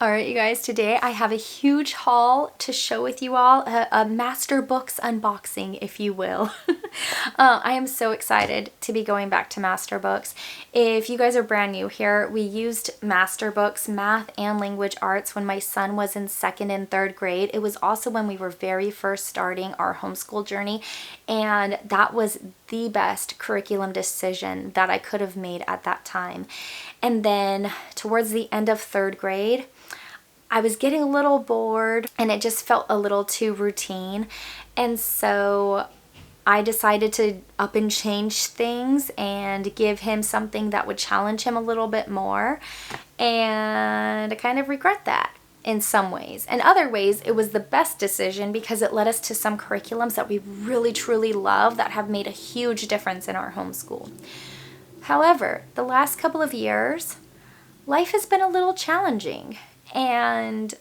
All right, you guys, today I have a huge haul to show with you all, a master books unboxing, if you will. I am so excited to be going back to master books. If you guys are brand new here, we used master books, math and language arts, when my son was in 2nd and 3rd grade. It was also when we were very first starting our homeschool journey, and that was the best curriculum decision that I could have made at that time. And then towards the end of 3rd grade, I was getting a little bored and it just felt a little too routine. And so I decided to up and change things and give him something that would challenge him a little bit more. And I kind of regret that in some ways. In other ways, it was the best decision because it led us to some curriculums that we really truly love that have made a huge difference in our homeschool. However, the last couple of years, life has been a little challenging. And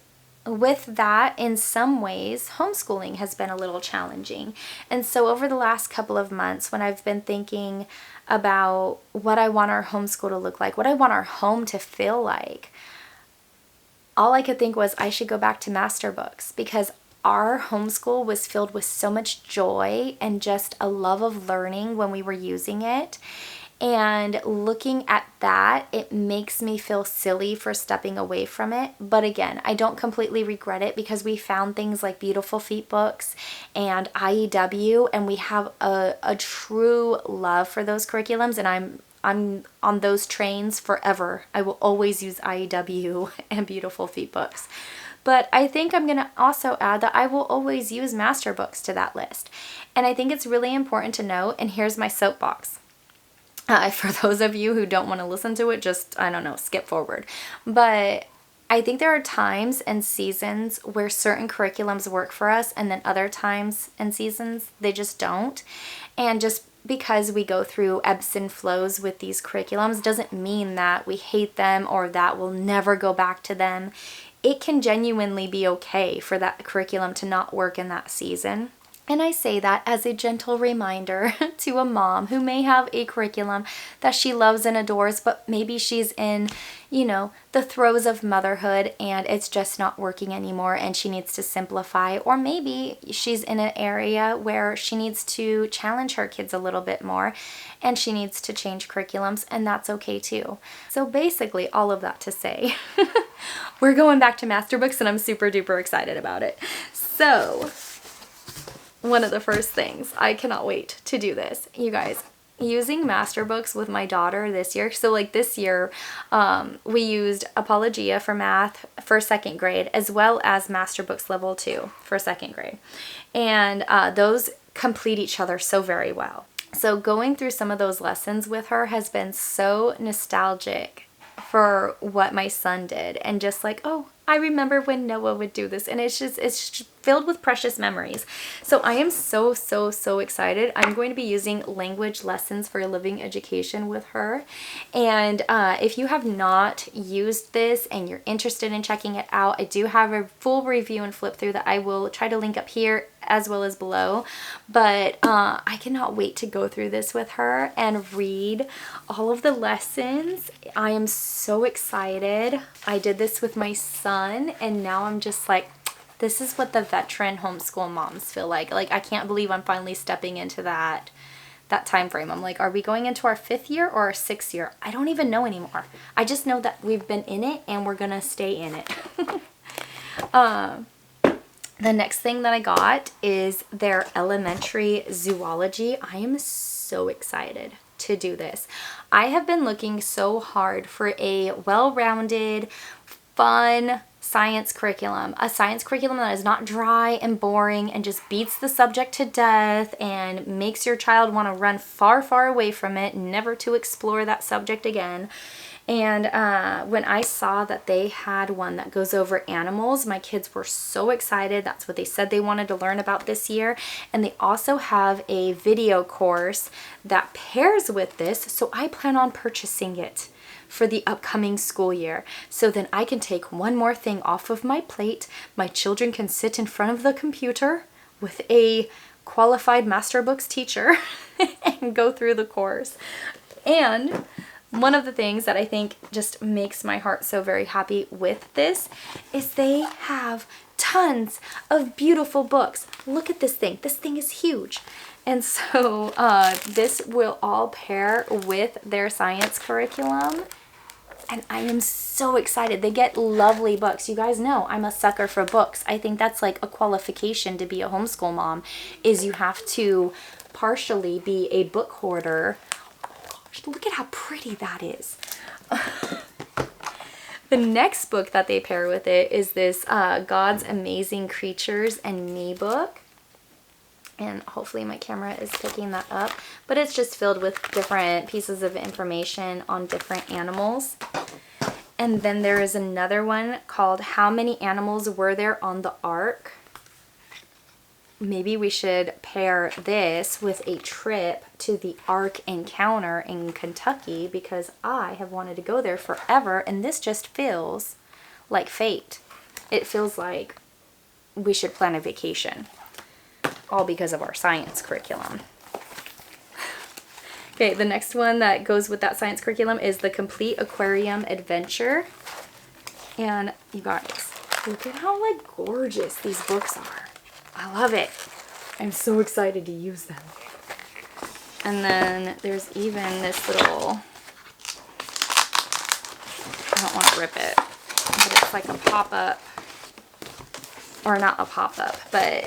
with that, in some ways, homeschooling has been a little challenging. And so over the last couple of months, when I've been thinking about what I want our homeschool to look like, what I want our home to feel like, all I could think was I should go back to master books, because our homeschool was filled with so much joy and just a love of learning when we were using it. And looking at that, it makes me feel silly for stepping away from it. But again, I don't completely regret it because we found things like Beautiful Feet books and IEW, and we have a true love for those curriculums, and I'm on those trains forever. I will always use IEW and Beautiful Feet books. But I think I'm going to also add that I will always use master books to that list. And I think it's really important to note, and here's my soapbox. For those of you who don't want to listen to it, just, I don't know, skip forward. But I think there are times and seasons where certain curriculums work for us, and then other times and seasons they just don't. And just because we go through ebbs and flows with these curriculums doesn't mean that we hate them or that we'll never go back to them. It can genuinely be okay for that curriculum to not work in that season. And I say that as a gentle reminder to a mom who may have a curriculum that she loves and adores, but maybe she's in, the throes of motherhood and it's just not working anymore and she needs to simplify. Or maybe she's in an area where she needs to challenge her kids a little bit more and she needs to change curriculums, and that's okay too. So basically all of that to say, we're going back to master books and I'm super duper excited about it. So one of the first things, I cannot wait to do this. You guys, using master books with my daughter this year. So like this year, we used Apologia for math for 2nd grade, as well as master books level 2 for 2nd grade. And those complete each other so very well. So going through some of those lessons with her has been so nostalgic for what my son did, and just like, oh, I remember when Noah would do this, and it's filled with precious memories. So I am so excited. I'm going to be using language lessons for living education with her. And if you have not used this and you're interested in checking it out, I do have a full review and flip through that I will try to link up here as well as below. But I cannot wait to go through this with her and read all of the lessons. I am so excited. I did this with my son, and now I'm just like, this is what the veteran homeschool moms feel like. Like, I can't believe I'm finally stepping into that time frame. I'm like, are we going into our 5th year or our 6th year? I don't even know anymore. I just know that we've been in it and we're gonna stay in it. The next thing that I got is their elementary zoology. I am so excited to do this. I have been looking so hard for a well-rounded, fun science curriculum. A science curriculum that is not dry and boring and just beats the subject to death and makes your child want to run far away from it, never to explore that subject again. And when I saw that they had one that goes over animals, my kids were so excited. That's what they said they wanted to learn about this year. And they also have a video course that pairs with this, so I plan on purchasing it for the upcoming school year. So then I can take one more thing off of my plate. My children can sit in front of the computer with a qualified master books teacher and go through the course. And one of the things that I think just makes my heart so very happy with this is they have tons of beautiful books. Look at this thing. This thing is huge. And so this will all pair with their science curriculum. And I am so excited. They get lovely books. You guys know I'm a sucker for books. I think that's like a qualification to be a homeschool mom, is you have to partially be a book hoarder. Oh gosh, look at how pretty that is. The next book that they pair with it is this God's Amazing Creatures and Me book. And hopefully my camera is picking that up. But it's just filled with different pieces of information on different animals. And then there is another one called How Many Animals Were There on the Ark? Maybe we should pair this with a trip to the Ark Encounter in Kentucky, because I have wanted to go there forever, and this just feels like fate. It feels like we should plan a vacation. All because of our science curriculum. Okay, the next one that goes with that science curriculum is the Complete Aquarium Adventure. And you guys, look at how like gorgeous these books are. I love it. I'm so excited to use them. And then there's even this little, I don't want to rip it, but it's like a pop-up, or not a pop-up, but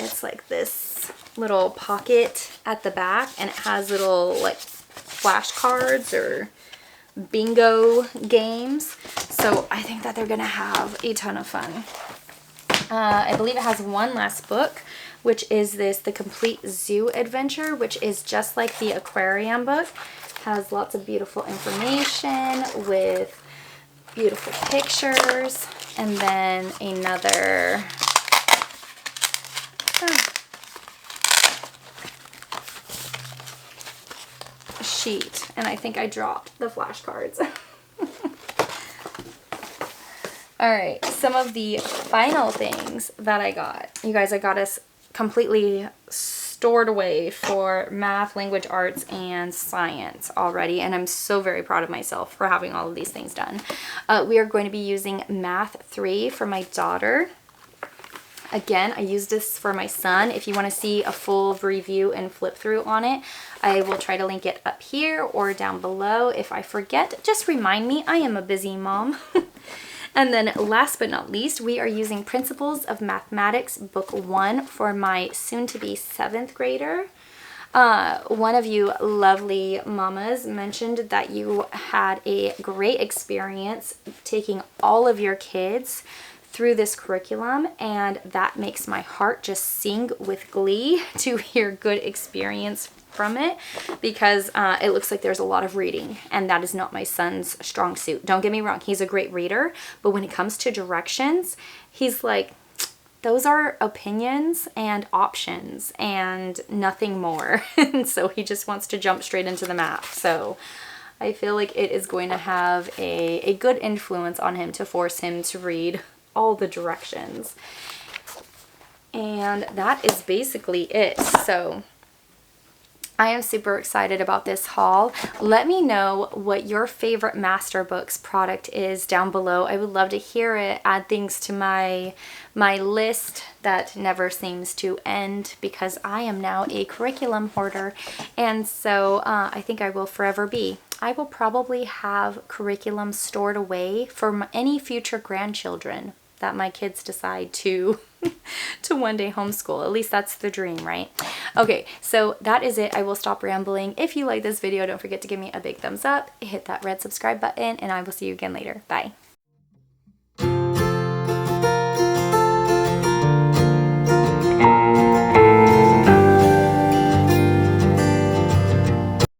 it's like this little pocket at the back, and it has little like flashcards or bingo games. So I think that they're gonna have a ton of fun. I believe it has one last book, which is this The Complete Zoo Adventure, which is just like the aquarium book. Has lots of beautiful information with beautiful pictures, and then another sheet, and I think I dropped the flashcards. Alright, some of the final things that I got. You guys, I got us completely stored away for math, language arts, and science already, and I'm so very proud of myself for having all of these things done. We are going to be using Math 3 for my daughter. Again, I used this for my son. If you want to see a full review and flip through on it, I will try to link it up here or down below. If I forget, just remind me. I am a busy mom. And then last but not least, we are using Principles of Mathematics Book 1 for my soon-to-be 7th grader. One of you lovely mamas mentioned that you had a great experience taking all of your kids through this curriculum, and that makes my heart just sing with glee to hear good experience from it, because it looks like there's a lot of reading, and that is not my son's strong suit. Don't get me wrong, he's a great reader, but when it comes to directions, he's like, those are opinions and options and nothing more. And so he just wants to jump straight into the math. So I feel like it is going to have a good influence on him to force him to read all the directions. And that is basically it. So I am super excited about this haul. Let me know what your favorite Master Books product is down below. I would love to hear it. Add things to my list that never seems to end, because I am now a curriculum hoarder, and so I think I will forever be. I will probably have curriculum stored away for any future grandchildren that my kids decide to one day homeschool. At least that's the dream, right? Okay, so that is it. I will stop rambling. If you like this video, don't forget to give me a big thumbs up, hit that red subscribe button, and I will see you again later. Bye.